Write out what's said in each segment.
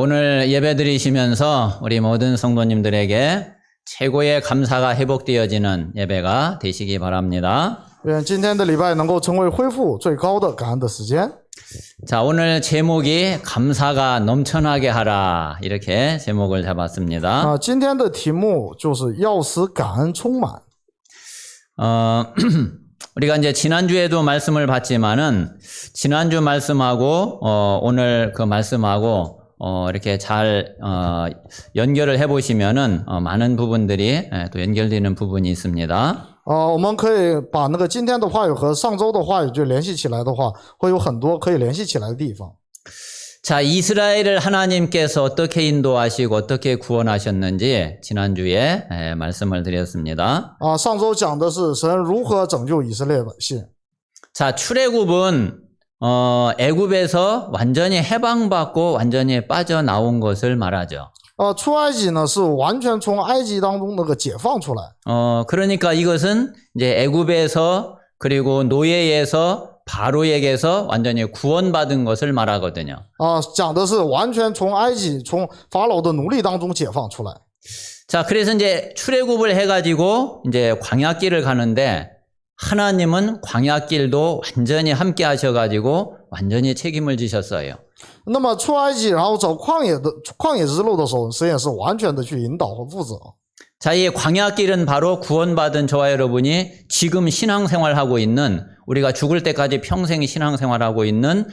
오늘 예배 드리시면서 우리 모든 성도님들에게 최고의 감사가 회복되어지는 예배가 되시기 바랍니다. 愿今天的礼拜能够成为恢复最高的感恩的时间。 자, 오늘 제목이 감사가 넘쳐나게 하라 이렇게 제목을 잡았습니다. 今天的题目就是要使感恩充满。 우리가 이제 지난주에도 말씀을 봤지만은 지난주 말씀하고 오늘 그 말씀하고 이렇게 잘 연결을 해 보시면은 많은 부분들이 또 연결되는 부분이 있습니다. 我们可以把那个今天的话语和上周的话语就联系起来的话，会有很多可以联系起来的地方。 자, 이스라엘을 하나님께서 어떻게 인도하시고 어떻게 구원하셨는지 지난주에 말씀을 드렸습니다. 上周讲的是神如何拯救以色列百姓。 자, 출애굽은 애굽에서 완전히 해방받고 완전히 빠져나온 것을 말하죠. 出埃及呢是完全从埃及当中那个解放出来。 그러니까 이것은 이제 애굽에서 그리고 노예에서 바로에게서 완전히 구원받은 것을 말하거든요. 讲的是完全从埃及从法老的奴隶当中解放出来。 자, 그래서 이제 출애굽을 해가지고 이제 광야길을 가는데 하나님은 광야길도 완전히 함께 하셔가지고 완전히 책임을 지셨어요. 那么出埃及然后走旷野之路的时候，神也是完全的去引导和负责。 자, 이 광야길은 바로 구원받은 저와 여러분이 지금 신앙생활하고 있는 우리가 죽을 때까지 평생 신앙생활하고 있는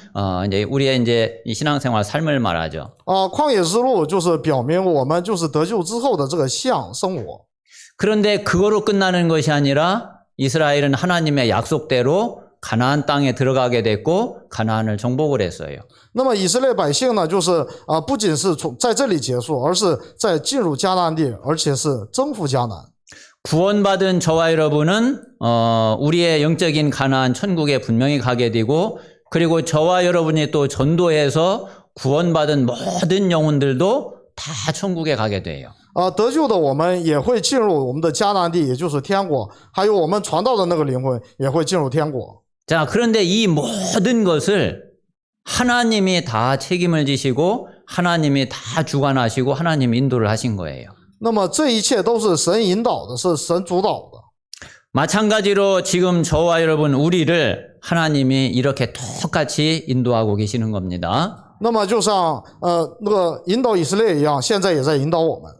이제 우리의 이제 이 신앙생활 삶을 말하죠. 旷野之路就是表明我们就是得救之后的这个像生活。 그런데 그거로 끝나는 것이 아니라 이스라엘은 하나님의 약속대로 가나안 땅에 들어가게 됐고 가나안을 정복을 했어요. 那么以色列百姓呢，就是不仅是在这里结束，而是在进入迦南地，而且是征服迦南。 구원받은 저와 여러분은 우리의 영적인 가나안 천국에 분명히 가게 되고 그리고 저와 여러분이 또 전도해서 구원받은 모든 영혼들도 다 천국에 가게 돼요. 得救的我们也会进入我们的迦南地，也就是天国，还有我们传道的那个灵魂也会进入天国。 자, 그런데 이 모든 것을 하나님이 다 책임을 지시고 하나님이 다 주관하시고 하나님이 인도를 하신 거예요. 那么这一切都是神引导的，是神主导的。 마찬가지로 지금 저와 여러분 우리를 하나님이 이렇게 똑같이 인도하고 계시는 겁니다. 那么就像那个引导以色列一样，现在也在引导我们。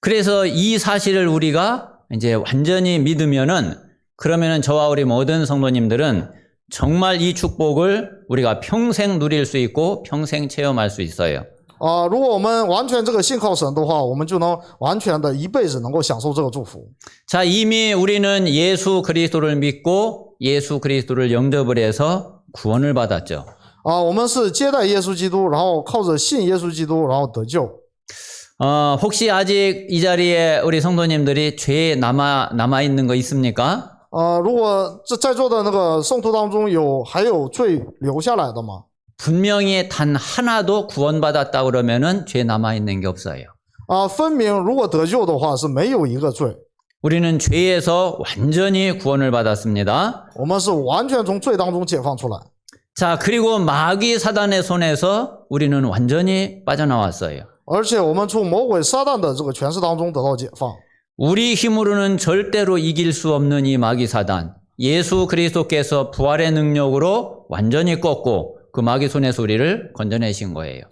그래서 이 사실을 우리가 이제 완전히 믿으면은 그러면은 저와 우리 모든 성도님들은 정말 이 축복을 우리가 평생 누릴 수 있고 평생 체험할 수 있어요. 如果我们完全这个信靠神的话，我们就能完全的一辈子能够享受这个祝福。 자, 이미 우리는 예수 그리스도를 믿고 예수 그리스도를 영접을 해서 구원을 받았죠. 我们是接待耶稣基督，然后靠着信耶稣基督，然后得救。 혹시 아직 이 자리에 우리 성도님들이 죄 남아 있는 거 있습니까? 如果在座的那个圣徒当中还有罪留下来的吗？ 분명히 단 하나도 구원받았다 그러면은 죄 남아 있는 게 없어요. 分明如果得救的话是没有一个罪。 우리는 죄에서 완전히 구원을 받았습니다. 我们是完全从罪当中解放出来。 자, 그리고 마귀 사단의 손에서 우리는 완전히 빠져나왔어요. 而且我们从魔鬼撒旦的这个权势当中得到解放。 우리 힘으로는 절대로 이길 수 없는 이 마귀 사단, 예수 그리스도께서 부활의 능력으로 완전히 꺾고 그 마귀 손에서 우리를 건져내신 거예요.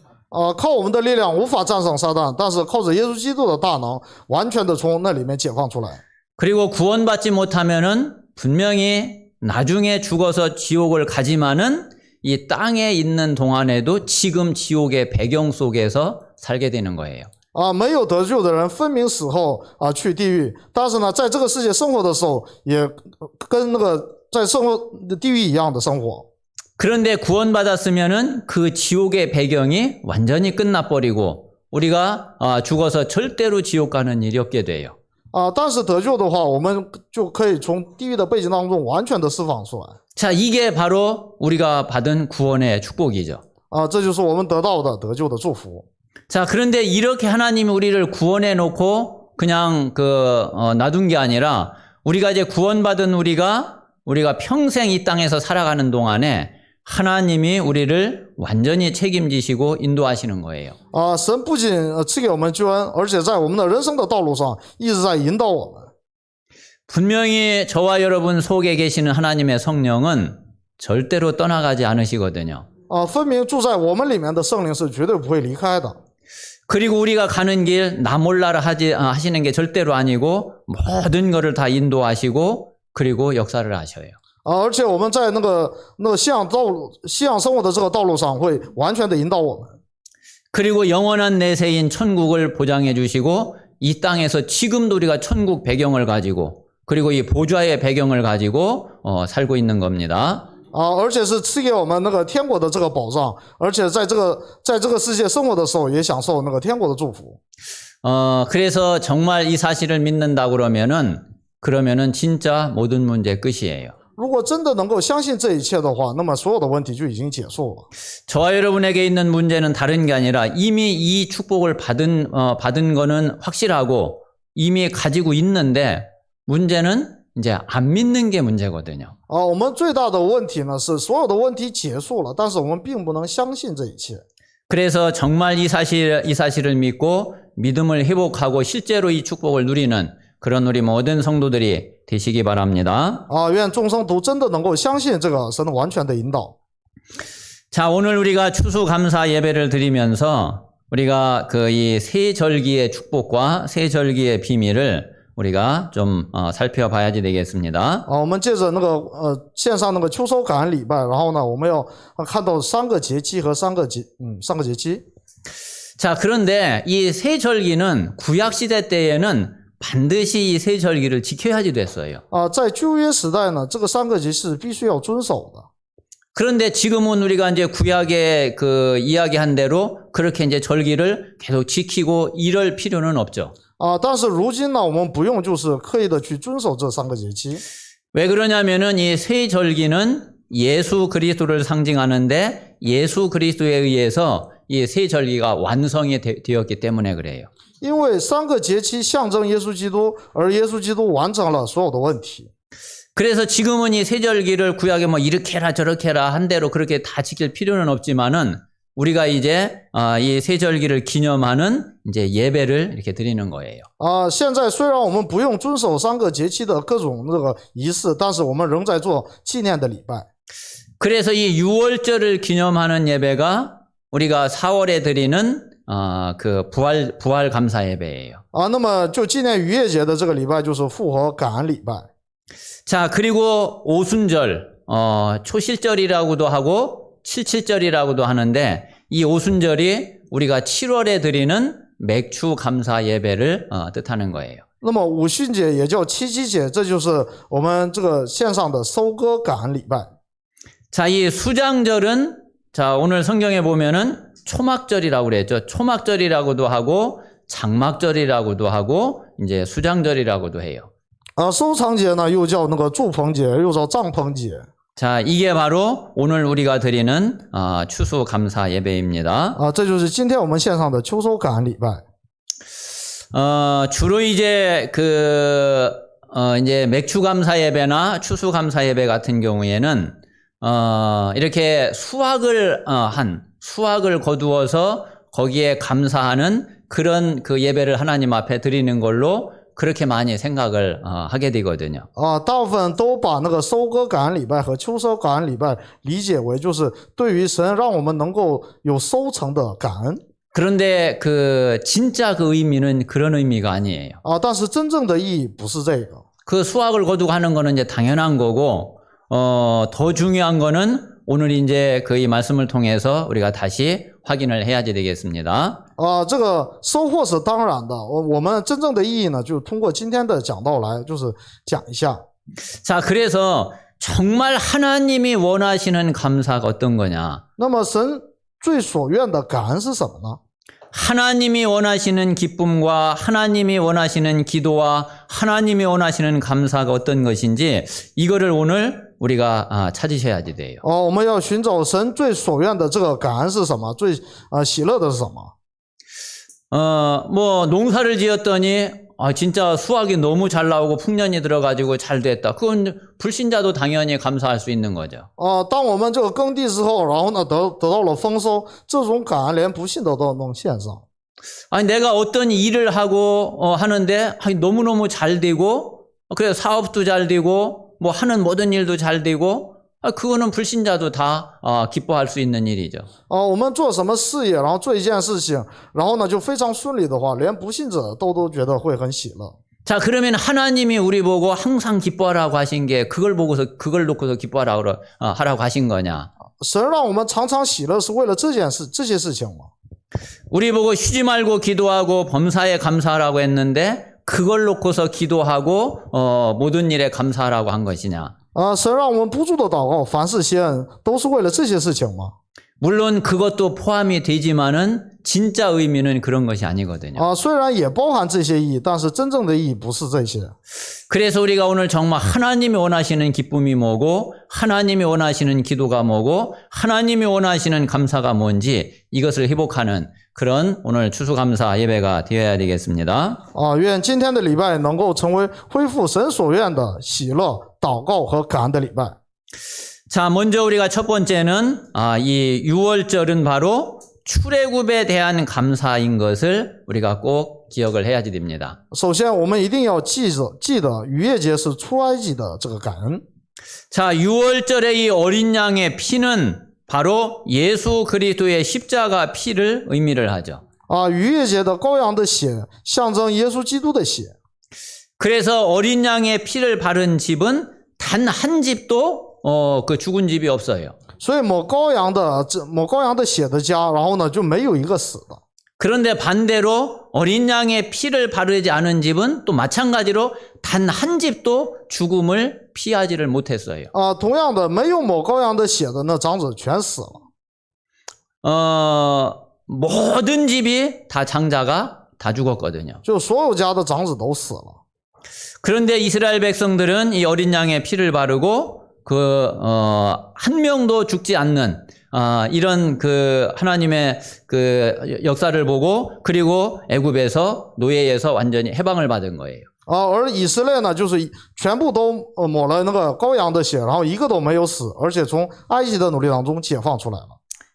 靠我们的力量无法战胜撒旦，但是靠着耶稣基督的大能，完全的从那里面解放出来。 그리고 구원받지 못하면은 분명히 나중에 죽어서 지옥을 가지만은 이 땅에 있는 동안에도 지금 지옥의 배경 속에서 살게 되는 거예요. 没有得救的人分明死后去地狱，但是呢，在这个世界生活的时候，也跟那个在生活的地狱一样的生活。 그런데 구원받았으면은 그 지옥의 배경이 완전히 끝나버리고 우리가 죽어서 절대로 지옥 가는 일이 없게 돼요. 但是得救的话，我们就可以从地狱的背景当中完全的释放出来。 자, 이게 바로 우리가 받은 구원의 축복이죠. 这就是我们得到的得救的祝福。 자, 그런데 이렇게 하나님이 우리를 구원해 놓고 그냥 놔둔 게 아니라 우리가 이제 구원받은 우리가 평생 이 땅에서 살아가는 동안에 하나님이 우리를 완전히 책임지시고 인도하시는 거예요. 神不仅赐给我们救恩，而且在我们的人生的道路上一直在引导我们。 분명히 저와 여러분 속에 계시는 하나님의 성령은 절대로 떠나가지 않으시거든요. 分明住在我们里面的圣灵是绝对不会离开的。 그리고 우리가 가는 길 나 몰라라 하시는 게 절대로 아니고 모든 것을 다 인도하시고 그리고 역사를 하셔요. 而且我们在那个信仰生活的这个道路上会完全的引导我们。 그리고 영원한 내세인 천국을 보장해 주시고 이 땅에서 지금도 우리가 천국 배경을 가지고 그리고 이 보좌의 배경을 가지고 살고 있는 겁니다. 而且是赐给我们那个天国的这个保障，而且在这个世界生活的时候也享受那个天国的祝福。 그래서 정말 이 사실을 믿는다 그러면은 진짜 모든 문제 끝이에요. 如果真的能够相信这一切的话，那么所有的问题就已经结束了。 저와 여러분에게 있는 문제는 다른 게 아니라 이미 이 축복을 받은 거는 확실하고 이미 가지고 있는데 문제는 이제 안 믿는 게 문제거든요. 我们最大的问题呢是所有的问题结束了，但是我们并不能相信这一切。 그래서 정말 이 사실을 믿고 믿음을 회복하고 실제로 이 축복을 누리는 그런 우리 모든 성도들이 되시기 바랍니다. 愿众生都真的能够相信这个神的完全的引导。 자, 오늘 우리가 추수감사 예배를 드리면서 우리가 그 이 세 절기의 축복과 세 절기의 비밀을 우리가 좀 살펴봐야지 되겠습니다. 我们借着那个线上那个秋收感恩礼拜，然后呢，我们要看到3个节期和3个节期。 자, 그런데 이 세 절기는 구약 시대 때에는 반드시 이 세 절기를 지켜야지 됐어요. 在旧约时代呢，这个3个节是必须要遵守的。 그런데 지금은 우리가 이제 구약에 그 이야기한 대로 그렇게 이제 절기를 계속 지키고 이럴 필요는 없죠. 但是如今呢，我们不用就是刻意的去遵守这3个节期。 왜 그러냐면은 이 세 절기는 예수 그리스도를 상징하는데 예수 그리스도에 의해서 이 세 절기가 완성이 되었기 때문에 그래요. 因为3个节期象征耶稣基督，而耶稣基督完成了所有的问题。 그래서 지금은 이 세 절기를 구약에 뭐 이렇게 해라 저렇게 해라 한 대로 그렇게 다 지킬 필요는 없지만은 우리가 이제 이 세 절기를 기념하는 이제 예배를 이렇게 드리는 거예요. 现在虽然我们不用遵守3个节期的各种那个仪式，但是我们仍在做纪念的礼拜。 그래서 이 6월절을 기념하는 예배가 우리가 4월에 드리는 그 부활 감사 예배예요. 那么就纪念逾越节的这个礼拜就是复活感恩礼拜。 자, 그리고 오순절, 초실절이라고도 하고 77절이라고도 하는데 이 오순절이 우리가 7월에 드리는 맥주 감사 예배를 뜻하는 거예요. 那么五旬节也叫七七节，这就是我们这个线上的收割感恩礼拜。 자, 이 수장절은 자, 오늘 성경에 보면은 초막절이라고 그랬죠. 초막절이라고도 하고 장막절이라고도 하고 이제 수장절이라고도 해요. 收藏节呢又叫那个祝棚节，又叫帐篷节。 자, 이게 바로 오늘 우리가 드리는 추수 감사 예배입니다. 这就是今天我们线上的秋收感恩礼拜。 주로 이제 이제 맥주 감사 예배나 추수 감사 예배 같은 경우에는 이렇게 수확을 거두어서 거기에 감사하는 그런 그 예배를 하나님 앞에 드리는 걸로 그렇게 많이 생각을 하게 되거든요. 大部分都把那个收割感恩礼拜和秋收感恩礼拜理解为就是对于神让我们能够有收成的感恩。 그런데 진짜 그 의미는 그런 의미가 아니에요. 但是真正的意义不是这个。 그 수확을 거두고 하는 거는 이제 당연한 거고, 더 중요한 거는 오늘 이제 그 이 말씀을 통해서 우리가 다시 확인을 해야지 되겠습니다. 这个收获是当然的，我们真正的意义呢，就通过今天的讲道来，就是讲一下。 자, 그래서 정말 하나님이 원하시는 감사가 어떤 거냐? 那么神最所愿的感恩是什么呢？ 하나님이 원하시는 기쁨과 하나님이 원하시는 기도와 하나님이 원하시는 감사가 어떤 것인지 이거를 오늘 우리가 찾으셔야지 돼요. 我们要寻找神最所愿的这个感恩是什么？最喜乐的是什么？ 뭐 농사를 지었더니 진짜 수학이 너무 잘 나오고 풍년이 들어가지고 잘 됐다. 그건 불신자도 당연히 감사할 수 있는 거죠. 当我们这个耕地之后，然后呢得到了丰收，这种感恩连不信的都能献上。 내가 어떤 일을 하고 하는데 너무너무 잘 되고 그래서 사업도 잘 되고 뭐 하는 모든 일도 잘 되고 그거는 불신자도 다 기뻐할 수 있는 일이죠. 我们做什么事业，然后做一件事情，然后呢就非常顺利的话，连不信者都觉得会很喜乐。 자, 그러면 하나님이 우리 보고 항상 기뻐하라고 하신 게 그걸 놓고서 기뻐하라고 하라고 하신 거냐? 神让我们常常喜乐，是为了这些事情吗？ 우리 보고 쉬지 말고 기도하고 범사에 감사하라고 했는데 그걸 놓고서 기도하고 모든 일에 감사하라고 한 것이냐? 神让我们不住的祷告，凡事谢恩，都是为了这些事情吗？ 물론 그것도 포함이 되지만은 진짜 의미는 그런 것이 아니거든요. 虽然也包含这些意义，但是真正的意义不是这些。 그래서 우리가 오늘 정말 하나님이 원하시는 기쁨이 뭐고 하나님이 원하시는 기도가 뭐고 하나님이 원하시는 감사가 뭔지 이것을 회복하는 그런 오늘 추수감사 예배가 되어야 되겠습니다. 愿今天的礼拜能够成为恢复神所愿的喜乐、祷告和感恩的礼拜。 자, 먼저 우리가 첫 번째는 이 6월절은 바로 출애굽에 대한 감사인 것을 우리가 꼭 기억을 해야지 됩니다. 首先，我们一定要记得逾越节是出埃及的这个感恩。 자, 6월절의 이 어린 양의 피는 바로 예수 그리스도의 십자가 피를 의미를 하죠. 逾越节的羔羊的血象征耶稣基督的血。 그래서 어린 양의 피를 바른 집은 단 한 집도 그 죽은 집이 없어요. 所以抹羔羊的血的家，然后呢就没有一个死的。 그런데 반대로 어린 양의 피를 바르지 않은 집은 또 마찬가지로 단 한 집도 죽음을 피하지를 못했어요. 同样的，没有抹羔羊的血的那长子全死了。 모든 집이 다 장자가 다 죽었거든요. 就所有家的长子都死了。 그런데 이스라엘 백성들은 이 어린 양의 피를 바르고 한 명도 죽지 않는 이런 그 하나님의 그 역사를 보고 그리고 애굽에서 노예에서 완전히 해방을 받은 거예요. 而以色列呢，就是全部都抹了那个羔羊的血，然后一个都没有死，而且从埃及的奴隶当中解放出来了。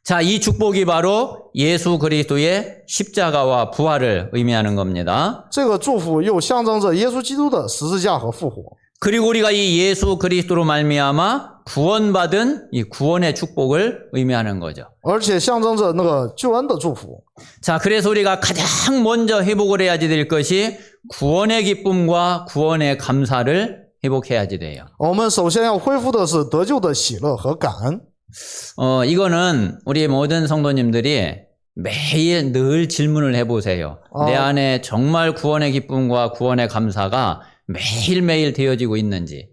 자, 이 축복이 바로 예수 그리스도의 십자가와 부활을 의미하는 겁니다. 这个祝福又象征着耶稣基督的十字架和复活。 그리고 우리가 이 예수 그리스도로 말미암아 구원받은 이 구원의 축복을 의미하는 거죠. 而且象征着那个救恩的祝福。 자, 그래서 우리가 가장 먼저 회복을 해야지 될 것이 구원의 기쁨과 구원의 감사를 회복해야지 돼요. 我们首先要恢复的是得救的喜乐和感恩。 이거는 우리 모든 성도님들이 매일 늘 질문을 해보세요. 내 안에 정말 구원의 기쁨과 구원의 감사가 매일매일 되어지고 있는지.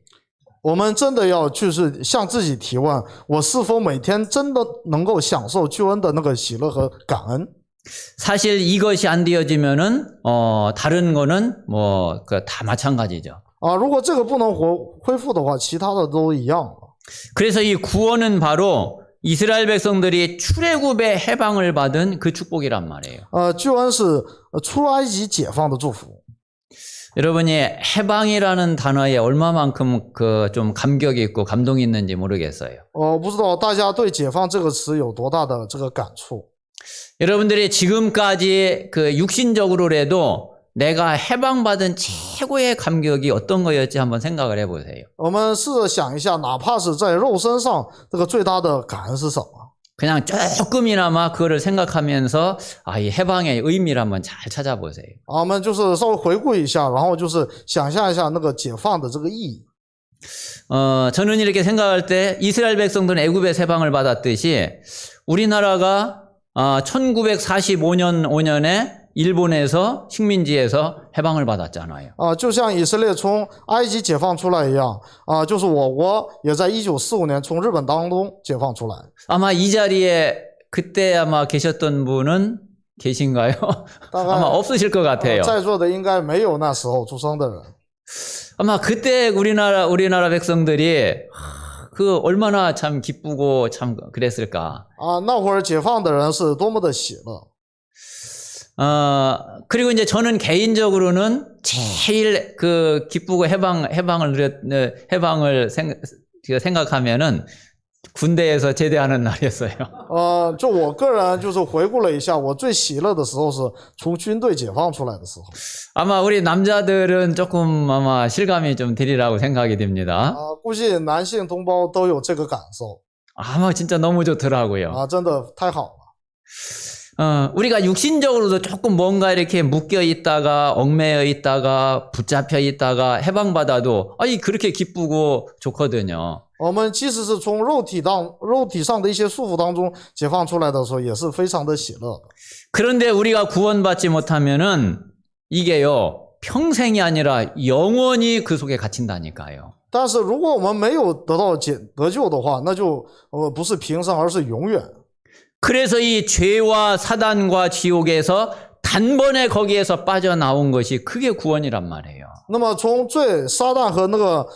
我们真的要就是向自己提问：我是否每天真的能够享受救恩的那个喜乐和感恩？ 사실 이것이 안 되어지면은 다른 거는 다 마찬가지죠. 如果这个不能恢复的话，其他的都一样了。 그래서 이 구원은 바로 이스라엘 백성들이 출애굽의 해방을 받은 그 축복이란 말이에요. 救恩是出埃及解放的祝福。 여러분이 해방이라는 단어에 얼마만큼 좀 감격이 있고 감동이 있는지 모르겠어요. 不知道大家对解放这个词有多大的这个感触？ 여러분들이 지금까지 그 육신적으로라도 내가 해방받은 최고의 감격이 어떤 거였지 한번 생각을 해보세요. 我们试着想一下，哪怕是在肉身上，这个最大的感恩是什么？ 그냥 조금이나마 그거를 생각하면서 이 해방의 의미를 한번 잘 찾아보세요. 我们就是稍微回顾一下，然后就是想象一下那个解放的这个意义。 저는 이렇게 생각할 때 이스라엘 백성들은 애굽의 해방을 받았듯이 우리나라가 1945년 5년에 일본에서 식민지에서 해방을 받았잖아요. 就像以色列从埃及解放出来一样，就是我国也在1945年从日本当中解放出来。 아마 이 자리에 그때 아마 계셨던 분은 계신가요? 아마 없으실 것 같아요. 在座的应该没有那时候出生的人。 아마 그때 우리나라 백성들이 그 얼마나 참 기쁘고 참 그랬을까. 那会儿解放的人是多么的喜乐。 그리고 이제 저는 개인적으로는 제일 그 기쁘고 해방을 생각하면은 군대에서 제대하는 날이었어요. 就我个人就是回顾了一下，我最喜乐的时候是从军队解放出来的时候。 아마 우리 남자들은 조금 아마 실감이 좀 되리라고 생각이 됩니다. 估计男性同胞都有这个感受。 아마 진짜 너무 좋더라고요. 真的太好了。 우리가 육신적으로도 조금 뭔가 이렇게 묶여 있다가 얽매여 있다가 붙잡혀 있다가 해방받아도 그렇게 기쁘고 좋거든요. 我们即使是从肉体上的一些束缚当中解放出来的时候，也是非常的喜乐的。 그런데 우리가 구원받지 못하면은 이게요 평생이 아니라 영원히 그 속에 갇힌다니까요. 但是如果我们没有得救的话，那就不是平生，而是永远。 그래서 이 죄와 사단과 지옥에서 단번에 거기에서 빠져나온 것이 그게 구원이란 말이에요. 那么从罪、撒旦和那个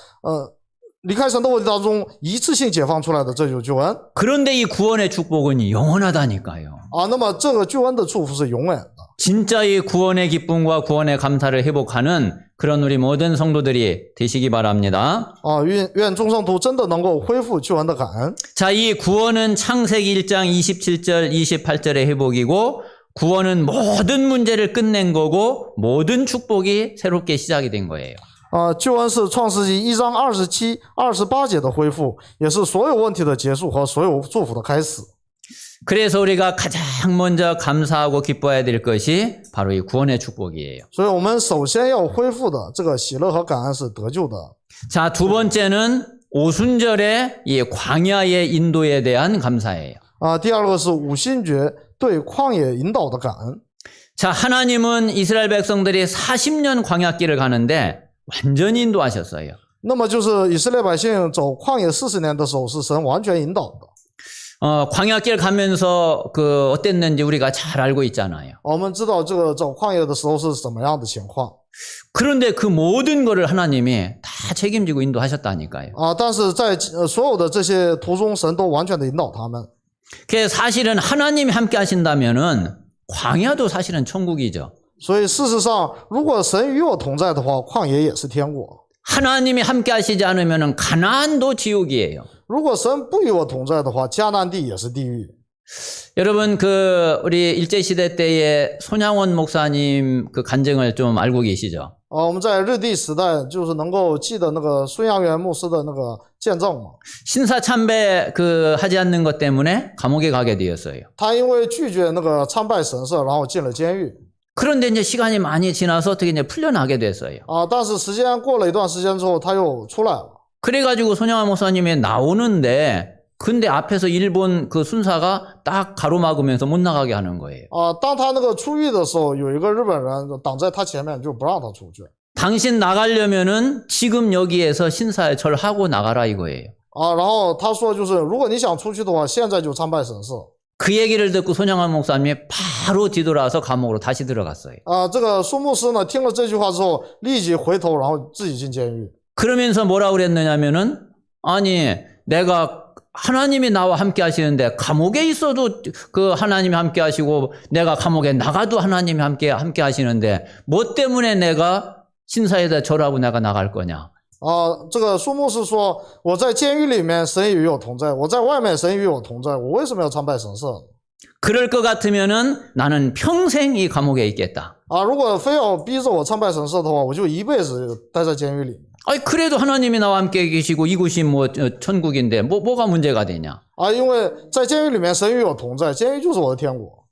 离开神的问题当中一次性解放出来的，这就是救恩。 그런데 이 구원의 축복은 영원하다니까요. 那么这个救恩的祝福是永远的。 진짜 이 구원의 기쁨과 구원의 감사를 회복하는 그런 우리 모든 성도들이 되시기 바랍니다. 愿众圣徒真的能够恢复救恩的感恩。 자, 이 구원은 창세기 1장 27절 28절의 회복이고 구원은 모든 문제를 끝낸 거고 모든 축복이 새롭게 시작이 된 거예요. 救恩是创世纪1章27、28节的恢复，也是所有问题的结束和所有祝福的开始。 그래서 우리가 가장 먼저 감사하고 기뻐해야 될 것이 바로 이 구원의 축복이에요. 所以我们首先要恢复的这个喜乐和感恩是得救的。 자, 두 번째는 오순절의 이 광야의 인도에 대한 감사예요. 第二个是五旬节对旷野引导的感恩。 자, 하나님은 이스라엘 백성들이 40년 광야길을 가는데 완전히 인도하셨어요. 那么就是以色列百姓走旷野40年的时候，是神完全引导的。 광야길 가면서 그 어땠는지 우리가 잘 알고 있잖아요. 我们知道这个走旷野的时候是怎么样的情况。 그런데 그 모든 거를 하나님이 다 책임지고 인도하셨다니까요. 但是在所有的这些途中，神都完全的引导他们。 그래서 사실은 하나님이 함께 하신다면은 광야도 사실은 천국이죠. 所以事实上，如果神与我同在的话，旷野也是天国。 하나님이 함께 하시지 않으면은 가나안도 지옥이에요. 如果神不与我同在的话，迦南地也是地狱。 여러분 우리 일제시대 때의 손양원 목사님 그 간증을 좀 알고 계시죠? 我们在日帝时代就是能够记得那个孙阳元牧师的那个见证嘛。 신사 참배 하지 않는 것 때문에 감옥에 가게 되었어요. 他因为拒绝那个参拜神社，然后进了监狱。 그런데 이제 시간이 많이 지나서 어떻게 이제 풀려나게 됐어요. 但是时间过了一段时间之后，他又出来了。 그래가지고 손양원 목사님이 나오는데 근데 앞에서 일본 그 순사가 딱 가로막으면서 못 나가게 하는 거예요. 当他那个出狱的时候，有一个日本人挡在他前面，就不让他出去。 당신 나가려면은 지금 여기에서 신사에 절하고 나가라 이거예요. 然后他说就是，如果你想出去的话，现在就参拜神社。 그 얘기를 듣고 손양원 목사님이 바로 뒤돌아서 감옥으로 다시 들어갔어요. 这个苏牧师呢，听了这句话之后，立即回头，然后自己进监狱。 그러면서 뭐라 그랬느냐면은 아니 내가 하나님이 나와 함께 하시는데 감옥에 있어도 그 하나님이 함께 하시고 내가 감옥에 나가도 하나님이 함께 하시는데 뭐 때문에 내가 신사에다 절하고 내가 나갈 거냐? 这个苏牧师说，我在监狱里面神与我同在，我在外面神与我同在，我为什么要参拜神社？ 그럴 것 같으면은 나는 평생 이 감옥에 있겠다. 如果非要逼着我参拜神社的话，我就一辈子待在监狱里。 그래도 하나님이 나와 함께 계시고 이곳이 뭐 천국인데 뭐가 문제가 되냐? 因为在监狱里面神与我同在，监狱就是我的天国。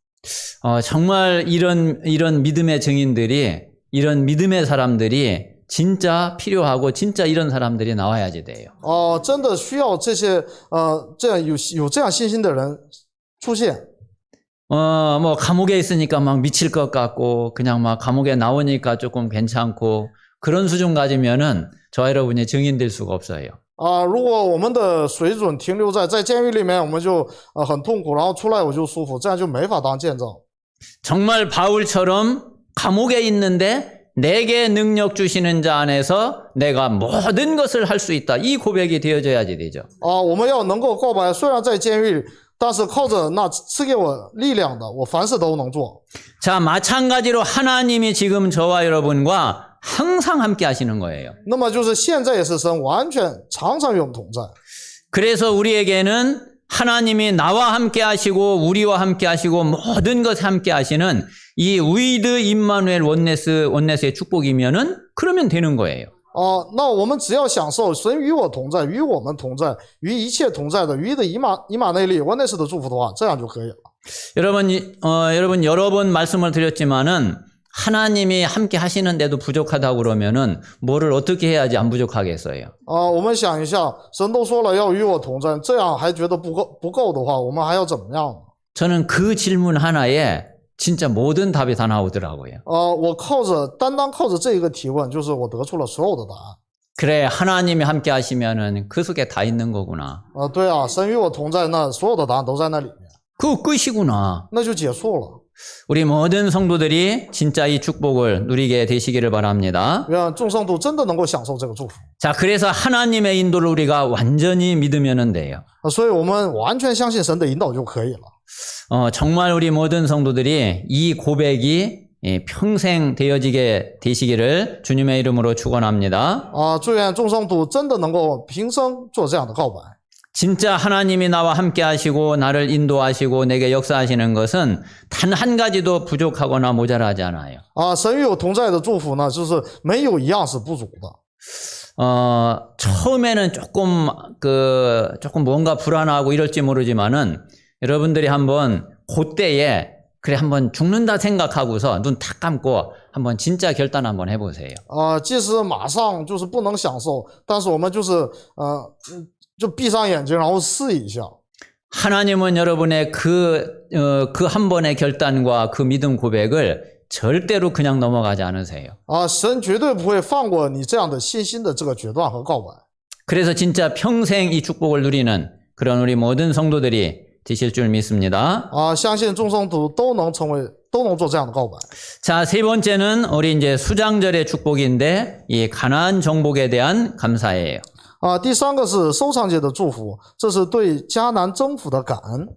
정말 이런 믿음의 증인들이 이런 믿음의 사람들이 진짜 필요하고 진짜 이런 사람들이 나와야지 돼요. 真的需要这些这样有这样信心的人出现。 뭐 감옥에 있으니까 막 미칠 것 같고 그냥 막 감옥에 나오니까 조금 괜찮고 그런 수준 가지면은 저와 여러분이 증인 될 수가 없어요. 如果我们的水准停留在监狱里面，我们就很痛苦，然后出来我就舒服，这样就没法当见证。 정말 바울처럼 감옥에 있는데 내게 능력 주시는 자 안에서 내가 모든 것을 할 수 있다. 이 고백이 되어져야지 되죠. 我们要能够告白，虽然在监狱，但是靠着那赐给我力量的，我凡事都能做。 자, 마찬가지로 하나님이 지금 저와 여러분과 항상 함께 하시는 거예요. 那么就是现在也是神完全常常与我们同在。 그래서 우리에게는 하나님이 나와 함께 하시고 우리와 함께 하시고 모든 것 함께 하시는 이 위드 임마누엘 원네스의 축복이면은 그러면 되는 거예요. 那我们只要享受神与我同在，与我们同在，与一切同在的与的以马内利원네스的祝福的话，这样就可以了。 여러분 여러 번 말씀을 드렸지만은 하나님이 함께 하시는데도 부족하다고 그러면은 뭐를 어떻게 해야지 안 부족하겠어요? 我们想一下，神都说了要与我同在，这样还觉得不够的话，我们还要怎么样呢？ 저는 그 질문 하나에 진짜 모든 답이 다 나오더라고요. 我单靠着这一个提问，就是我得出了所有的答案。 그래, 하나님이 함께 하시면은 그 속에 다 있는 거구나. 对啊，神与我同在，那所有的答案都在那里面， 그 끝이구나. 那就结束了。 우리 모든 성도들이 진짜 이 축복을 누리게 되시기를 바랍니다. 愿众圣徒真的能够享受这个祝福。 자, 그래서 하나님의 인도를 우리가 완전히 믿으면 돼요. 所以我们完全相信神的引导就可以了。 정말 우리 모든 성도들이 이 고백이 평생 되어지게 되시기를 주님의 이름으로 축원합니다. 祝愿众圣徒真的能够平生做这样的告白。 진짜 하나님이 나와 함께 하시고 나를 인도하시고 내게 역사하시는 것은 단 한 가지도 부족하거나 모자라지 않아요. 神与我同在的祝福呢，就是没有一样是不足的。 처음에는 조금 뭔가 불안하고 이럴지 모르지만은 여러분들이 한번 그때에 그래 한번 죽는다 생각하고서 눈 탁 감고 한번 진짜 결단 한번 해보세요. 即使马上就是不能享受，但是我们就闭上眼睛，然后试一下。 하나님은 여러분의 그 한 번의 결단과 그 믿음 고백을 절대로 그냥 넘어가지 않으세요. 神绝对不会放过你这样的信心的这个决断和告白。 그래서 진짜 평생 이 축복을 누리는 그런 우리 모든 성도들이 되실 줄 믿습니다. 相信众圣徒都能做这样的告白。 자, 세 번째는 우리 이제 수장절의 축복인데 이 가나안 정복에 대한 감사예요. 第三个是收藏节的祝福，这是对迦南征服的感恩。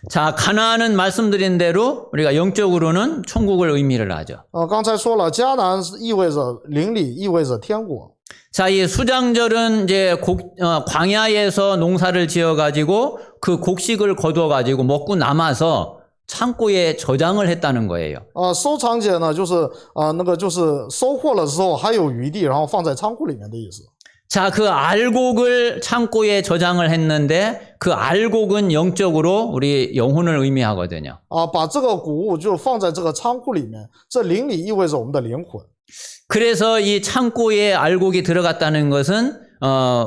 자, 가나안은 말씀드린 대로 우리가 영적으로는 천국을 의미를 하죠. 刚才说了，迦南意味着灵里，意味着天国。 자, 이 수장절은 이제 광야에서 농사를 지어가지고 그 곡식을 거둬가지고 먹고 남아서 창고에 저장을 했다는 거예요. 收藏节呢，就是就是收获了之后还有余地，然后放在仓库里面的意思。 자, 그 알곡을 창고에 저장을 했는데 그 알곡은 영적으로 우리 영혼을 의미하거든요. 把这个谷物就放在这个仓库里面，这灵里意味着我们的灵魂。 그래서 이 창고에 알곡이 들어갔다는 것은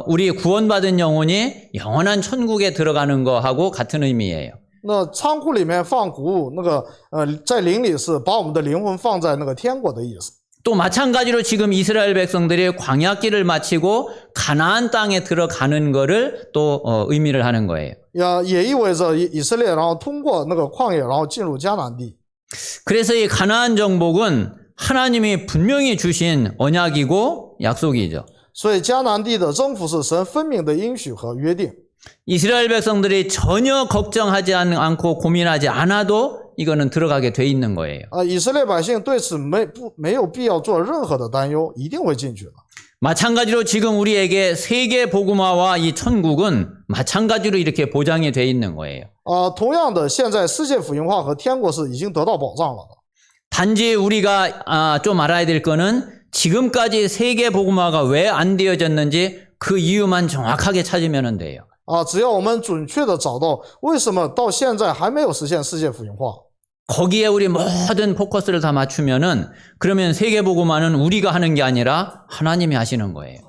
우리 구원받은 영혼이 영원한 천국에 들어가는 거하고 같은 의미예요. 那仓库里面放谷物，在灵里是把我们的灵魂放在那个天国的意思。 또 마찬가지로 지금 이스라엘 백성들이 광야길을 마치고 가나안 땅에 들어가는 거를 또 의미를 하는 거예요. 也意味着以色列，然后通过那个旷野，然后进入迦南地。 그래서 이 가나안 정복은 하나님이 분명히 주신 언약이고 약속이죠. 所以迦南地的征服是神分明的应许和约定。 이스라엘 백성들이 전혀 걱정하지 않고 고민하지 않아도 이거는 들어가게 돼 있는 거예요. 以色列百姓对此没有必要做任何的担忧，一定会进去的。 마찬가지로 지금 우리에게 세계 복음화와 이 천국은 마찬가지로 이렇게 보장이 돼 있는 거예요. 同样的，现在世界福音化和天国是已经得到保障了的。 단지 우리가 좀 알아야 될 거는 지금까지 세계 복음화가 왜 안 되어졌는지 그 이유만 정확하게 찾으면 돼요. 只要我们准确的找到为什么到现在还没有实现世界福音化， 거기에 우리 모든 포커스를 다 맞추면은 그러면 세계 복음화는 우리가 하는 게 아니라 하나님이 하시는 거예요.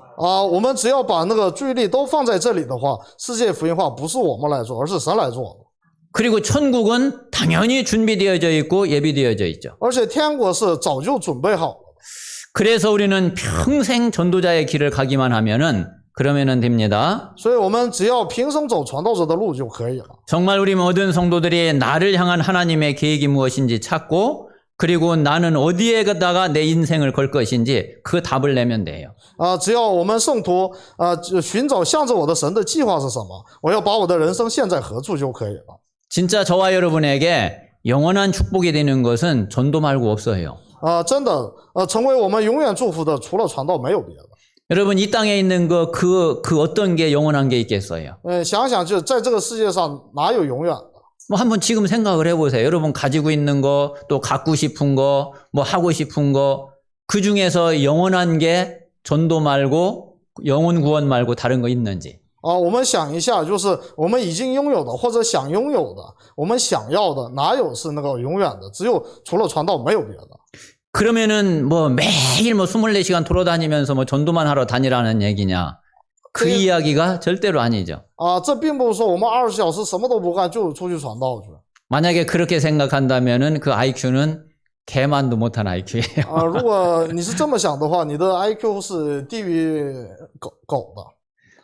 我们只要把那个注意力都放在这里的话，世界福音化不是我们来做，而是神来做。 그리고 천국은 당연히 준비되어져 있고 예비되어져 있죠. 而且天国是早就准备好了。 그래서 우리는 평생 전도자의 길을 가기만 하면은 그러면은 됩니다. 所以我们只要平生走传道者的路就可以了。 정말 우리 모든 성도들이 나를 향한 하나님의 계획이 무엇인지 찾고 그리고 나는 어디에다가 내 인생을 걸 것인지 그 답을 내면 돼요. 只要我们圣徒寻找向着我的神的计划是什么，我要把我的人生献在何处就可以了。 진짜 저와 여러분에게 영원한 축복이 되는 것은 전도 말고 없어요. 真的，成为我们永远祝福的，除了传道没有别的。 여러분 이 땅에 있는 그 어떤 게 영원한 게 있겠어요? 想想就在这个世界上哪有永远的？ 뭐 한번 지금 생각을 해보세요. 여러분 가지고 있는 거, 또 갖고 싶은 거, 뭐 하고 싶은 거, 그 중에서 영원한 게 전도 말고 영혼 구원 말고 다른 거 있는지. 我们想一下，就是我们已经拥有的或者想拥有的，我们想要的，哪有是那个永远的？只有除了传道没有别的。 그러면은 뭐 매일 뭐 24시간 돌아다니면서 뭐 전도만 하러 다니라는 얘기냐? 그 이야기가 절대로 아니죠. 这并不是说我们20小时什么都不干就出去传道去。 만약에 그렇게 생각한다면은 그 IQ는 개만도 못한 IQ예요. 如果你是这么想的话，你的 IQ 是低于狗的。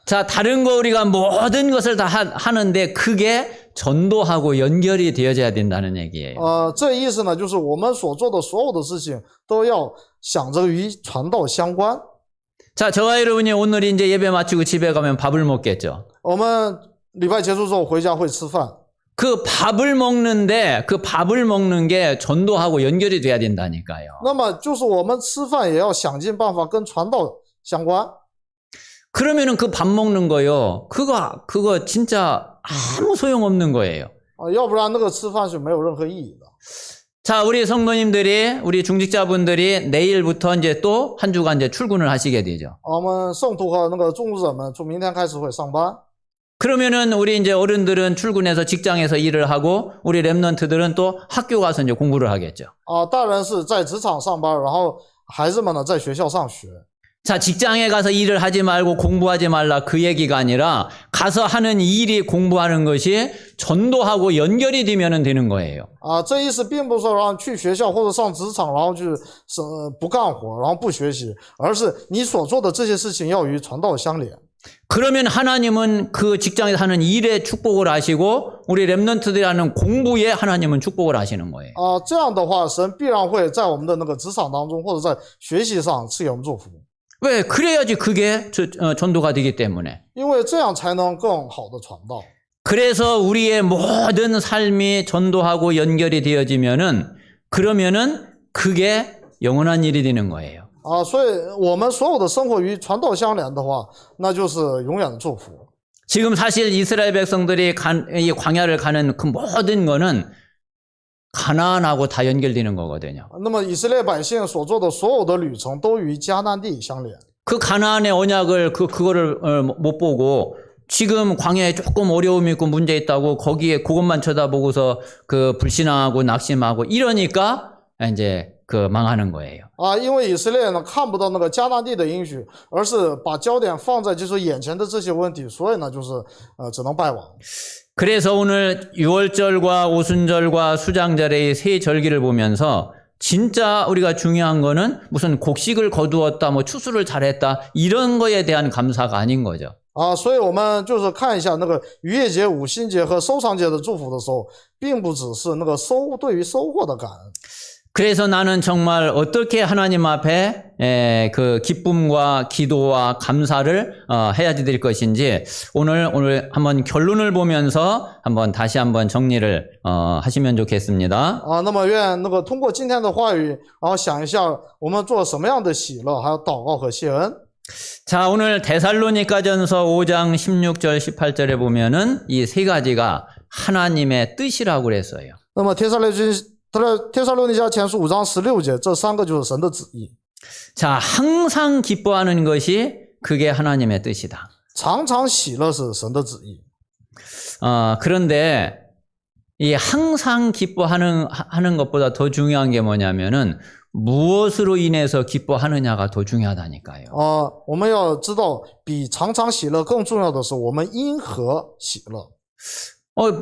자, 다른 거 우리가 모든 것을 다 하는데 그게 전도하고 연결이 되어져야 된다는 얘기예요. 这意思呢，就是我们所做的所有的事情都要想着与传道相关。 자, 저와 여러분이 오늘 이제 예배 마치고 집에 가면 밥을 먹겠죠. 我们礼拜结束之后回家会吃饭。 그 밥을 먹는데 그 밥을 먹는 게 전도하고 연결이 돼야 된다니까요. 那么就是我们吃饭也要想尽办法跟传道相关。 그러면은 그 밥 먹는 거요. 그거 진짜 아무 소용없는 거예요. 要不然那个吃饭是没有任何意义的。 자, 우리 성도님들이, 우리 중직자분들이 내일부터 이제 또 한 주간 이제 출근을 하시게 되죠. 我们圣徒和那个众者们从明天开始会上班。 그러면은 우리 이제 어른들은 출근해서 직장에서 일을 하고 우리 랩런트들은 또 학교 가서 이제 공부를 하겠죠. 大人是在职场上班，然后孩子们呢在学校上学。 자, 직장에 가서 일을 하지 말고 공부하지 말라 그 얘기가 아니라 가서 하는 일이 공부하는 것이 전도하고 연결이 되면 되는 거예요. 这意思并不是说让去学校或者上职场，然后去不干活，然后不学习，而是你所做的这些事情要与传道相连。 그러면 하나님은 그 직장에서 하는 일에 축복을 하시고 우리 랩런트들이 하는 공부에 하나님은 축복을 하시는 거예요. 这样的话，神必然会在我们的那个职场当中，或者在学习上赐给我们祝福。 왜? 그래야지 그게 전도가 되기 때문에. 因为这样才能更好的传道。 그래서 우리의 모든 삶이 전도하고 연결이 되어지면은 그러면은 그게 영원한 일이 되는 거예요. 所以我们所有的生活与传道相连的话，那就是永远的祝福。 지금 사실 이스라엘 백성들이 이 광야를 가는 그 모든 거는 가나안하고 다 연결되는 거거든요. 那么以色列百姓所做的所有的旅程都与迦南地相连。 그 가나안의 언약을 그거를 못 보고 지금 광야에 조금 어려움이 있고 문제 있다고 거기에 그것만 쳐다보고서 그 불신앙하고 낙심하고 이러니까 이제 그 망하는 거예요. 因为以色列呢看不到那个迦南地的应许，而是把焦点放在就是眼前的这些问题，所以呢就是只能败亡。 그래서 오늘 유월절과 오순절과 수장절의 세 절기를 보면서 진짜 우리가 중요한 거는 무슨 곡식을 거두었다, 뭐 추수를 잘했다 이런 거에 대한 감사가 아닌 거죠. 所以我们就是看一下那个逾越节、五旬节和收藏节的祝福的时候，并不只是那个对于收获的感恩。 그래서 나는 정말 어떻게 하나님 앞에 그 기쁨과 기도와 감사를 해야 될 것인지 오늘 한번 결론을 보면서 다시 한번 정리를 하시면 좋겠습니다. 那么愿那个通过今天的话语，然后想一下我们做什么样的喜乐，还有祷告和谢恩。 자, 오늘 데살로니가전서 5장 16절 18절에 보면은 이 세 가지가 하나님의 뜻이라고 그랬어요. 那么帖撒罗尼迦前书5章16节，这三个就是神的旨意。 자, 항상 기뻐하는 것이 그게 하나님의 뜻이다. 常常喜乐是神的旨意。 그런데 이 항상 기뻐하는 것보다 더 중요한 게 뭐냐면은 무엇으로 인해서 기뻐하느냐가 더 중요하다니까요. 我们要知道，比常常喜乐更重要的是，我们因何喜乐。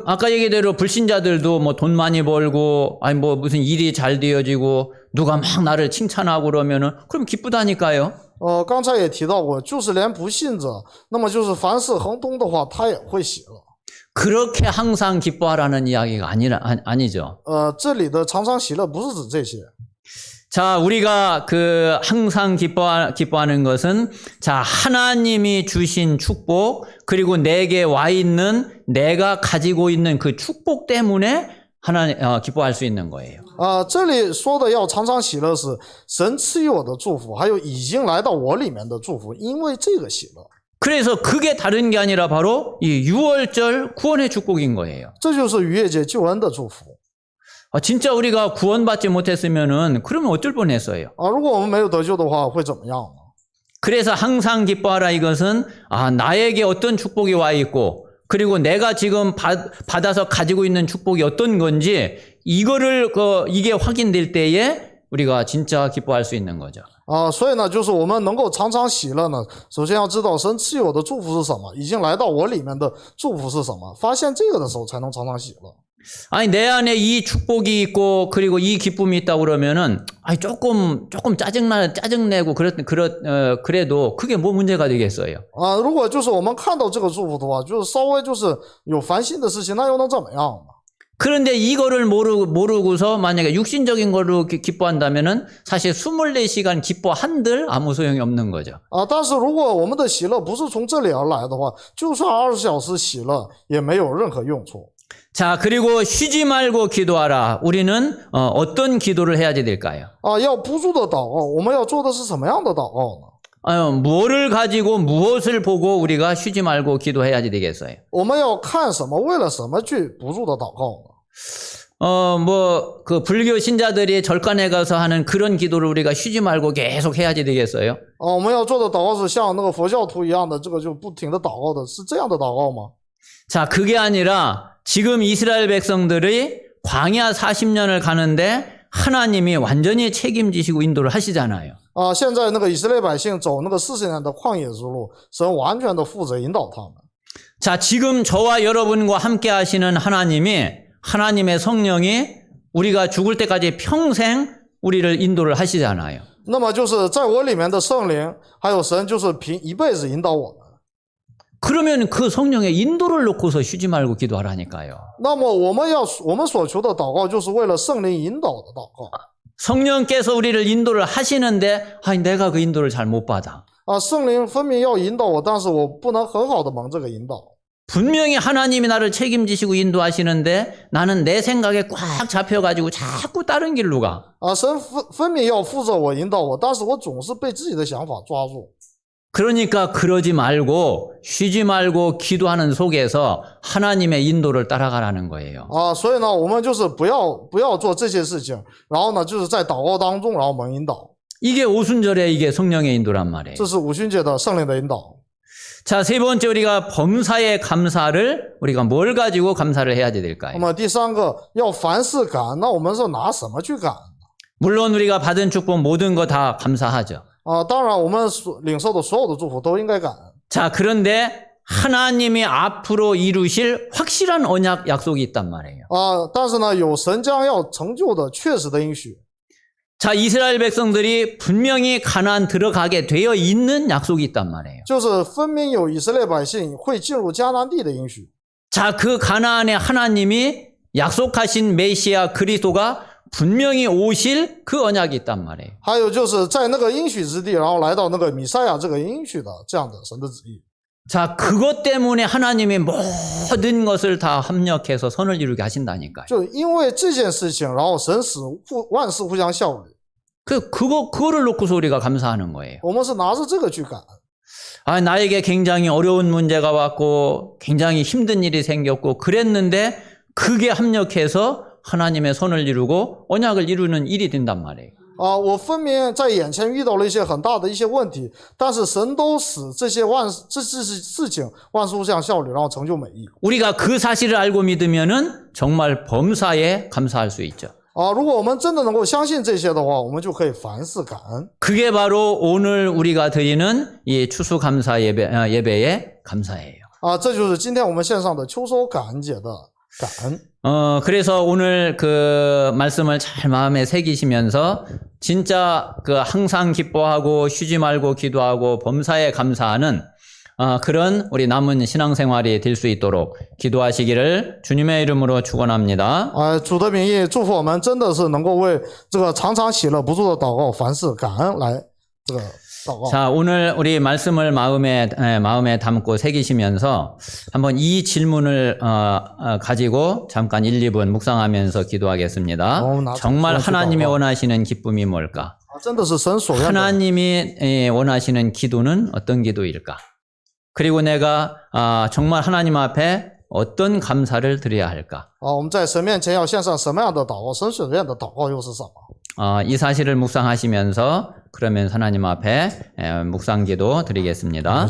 아까 얘기대로 불신자들도 뭐 돈 많이 벌고, 아니 뭐 무슨 일이 잘 되어지고, 누가 막 나를 칭찬하고 그러면은, 그럼 기쁘다니까요. 刚才也提到过，就是连不信者，那么就是凡事亨通的话，他也会喜乐。 그렇게 항상 기뻐하라는 이야기가 아니죠. 这里的常常喜乐不是指这些。 자, 우리가 그 항상 기뻐하는 것은 자, 하나님이 주신 축복 그리고 내게 와 있는 내가 가지고 있는 그 축복 때문에 하나님 기뻐할 수 있는 거예요. 这里说的要常常喜乐是神赐予我的祝福，还有已经来到我里面的祝福，因为这个喜乐。 그래서 그게 다른 게 아니라 바로 이 유월절 구원의 축복인 거예요. 这就是逾越节救恩的祝福。 진짜 우리가 구원받지 못했으면은 그러면 어쩔 뻔했어요. 如果我们没有得救的话，会怎么样呢？ 그래서 항상 기뻐하라 이것은 나에게 어떤 축복이 와 있고 그리고 내가 지금 받아서 가지고 있는 축복이 어떤 건지 이거를 이게 확인될 때에 우리가 진짜 기뻐할 수 있는 거죠. 所以呢，就是我们能够常常喜乐呢，首先要知道神赐予我的祝福是什么，已经来到我里面的祝福是什么，发现这个的时候才能常常喜乐。 아니 내 안에 이 축복이 있고 그리고 이 기쁨이 있다 그러면은 조금 짜증내고 그래도 그게 뭐 문제가 되겠어요? 如果就是我们看到这个祝福的话，就是稍微就是有烦心的事情，那又能怎么样呢？ 그런데 이거를 모르고서 만약에 육신적인 거로 기뻐한다면은 사실 24시간 기뻐한들 아무 소용이 없는 거죠. 但是如果我们的喜乐不是从这里而来的话，就算20小时喜乐也没有任何用处。 자, 그리고 쉬지 말고 기도하라. 우리는 어떤 기도를 해야 될까요? 要不住的祷告，我们要做的是什么样的祷告呢？ 뭐를 가지고 무엇을 보고 우리가 쉬지 말고 기도해야 되겠어요? 我们要看什么，为了什么去不住的祷告呢？ 그 불교 신자들이 절간에 가서 하는 그런 기도를 우리가 쉬지 말고 계속 해야 되겠어요? 我们要做的祷告是像那个佛教徒一样的，这个就不停的祷告的，是这样的祷告吗？ 자, 그게 아니라 지금 이스라엘 백성들이 광야 40년을 가는데 하나님이 완전히 책임지시고 인도를 하시잖아요. 现在那个以色列百姓走那个40年的旷野之路，神完全的负责引导他们。 자, 지금 저와 여러분과 함께 하시는 하나님의 성령이 우리가 죽을 때까지 평생 우리를 인도를 하시잖아요. 那么就是在我里面的圣灵，还有神，就是凭一辈子引导我们。 그러면 그 성령의 인도를 놓고서 쉬지 말고 기도하라니까요. 那么我们所求的祷告，就是为了圣灵引导的祷告。 성령께서 우리를 인도를 하시는데 내가 그 인도를 잘 못 받아. 圣灵分明要引导我，但是我不能很好的蒙这个引导。 분명히 하나님이 나를 책임지시고 인도하시는데 나는 내 생각에 꽉 잡혀가지고 자꾸 다른 길로 가. 神分明要负责我引导我，但是我总是被自己的想法抓住。 그러니까 그러지 말고 쉬지 말고 기도하는 속에서 하나님의 인도를 따라가라는 거예요. 所以呢，我们就是不要做这些事情，然后呢，就是在祷告当中，然后蒙引导。 이게 오순절에 이게 성령의 인도란 말이에요. 这是五旬节的圣灵的引导。 자, 세 번째 우리가 범사의 감사를 우리가 뭘 가지고 감사를 해야 될까요? 那么第三个要凡事感恩，那我们是拿什么去感恩？ 물론 우리가 받은 축복 모든 거 다 감사하죠. 当然我们领受的所有的祝福都应该感恩。 자, 그런데 하나님이 앞으로 이루실 확실한 언약 약속이 있단 말이에요. 但是呢，有神将要成就的确实的应许。 자, 이스라엘 백성들이 분명히 가나안 들어가게 되어 있는 약속이 있단 말이에요. 就是分明有以色列百姓会进入迦南地的应许。 자, 그 가나안에 하나님이 약속하신 메시아 그리스도가 분명히 오실 그 언약이 있단 말이에요. 还有就是在那个应许之地，然后来到那个弥赛亚这个应许的这样的神的旨意。 자, 그것 때문에 하나님이 모든 것을 다 합력해서 선을 이루게 하신다니까요. 就因为这件事情，然后神使万事互相效力。 그거를 놓고서 우리가 감사하는 거예요. 我们是拿着这个去感恩。 나에게 굉장히 어려운 문제가 왔고 굉장히 힘든 일이 생겼고 그랬는데 그게 합력해서 하나님의 선을 이루고 언약을 이루는 일이 된단 말이에요. 我分明在眼前遇到了一些很大的一些问题，但是神都使这些事情万事互相效力，然后成就美意。 우리가 그 사실을 알고 믿으면은 정말 범사에 감사할 수 있죠. 如果我们真的能够相信这些的话，我们就可以凡事感恩。 그게 바로 오늘 우리가 드리는 이 추수감사 예배의 감사예요. 这就是今天我们线上的秋收感恩节的感恩。 그래서 오늘 그 말씀을 잘 마음에 새기시면서 진짜 그 항상 기뻐하고 쉬지 말고 기도하고 범사에 감사하는 그런 우리 남은 신앙생활이 될 수 있도록 기도하시기를 주님의 이름으로 축원합니다. 主的名义祝福我们真的是能够为这个常常喜乐不住的祷告凡事感恩来这个祷告。 자, 오늘 우리 말씀을 마음에 담고 새기시면서 한번 이 질문을 가지고 잠깐 1, 2분 묵상하면서 기도하겠습니다. 정말 하나님이 원하시는 기쁨이 뭘까? 真的是神所愿的。 하나님이 원하시는 기도는 어떤 기도일까? 그리고 내가 정말 하나님 앞에 어떤 감사를 드려야 할까? 我们在神面前要献上什么样的祷告？神所愿的祷告又是什么？ 이 사실을 묵상하시면서 그러면 하나님 앞에 묵상기도 드리겠습니다.